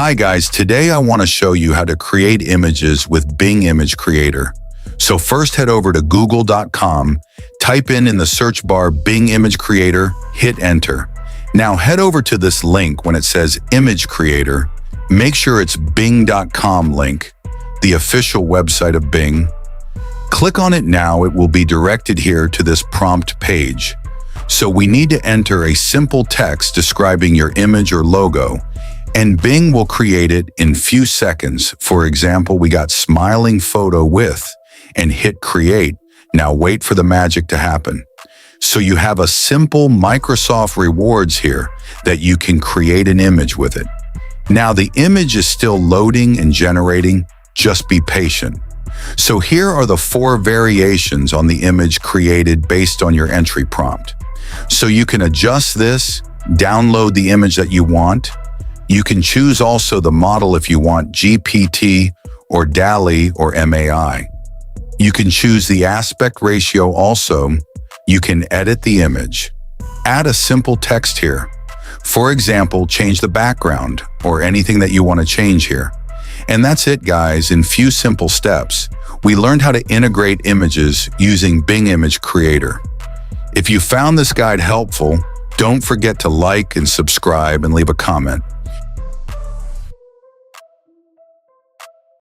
Hi guys, today I want to show you how to create images with Bing Image Creator. So first head over to google.com, type in the search bar Bing Image Creator, hit enter. Now head over to this link when it says Image Creator. Make sure it's bing.com link, the official website of Bing. Click on it now, it will be directed here to this prompt page. So we need to enter a simple text describing your image or logo, and Bing will create it in few seconds. For example, we got smiling photo with, and hit create. Now wait for the magic to happen. So you have a simple Microsoft Rewards here that you can create an image with it. Now the image is still loading and generating, just be patient. So here are the 4 variations on the image created based on your entry prompt. So you can adjust this, download the image that you want. You can choose also the model if you want GPT or DALL-E or MAI. You can choose the aspect ratio also. You can edit the image. Add a simple text here. For example, change the background or anything that you want to change here. And that's it, guys. In few simple steps, we learned how to integrate images using Bing Image Creator. If you found this guide helpful, don't forget to like and subscribe and leave a comment.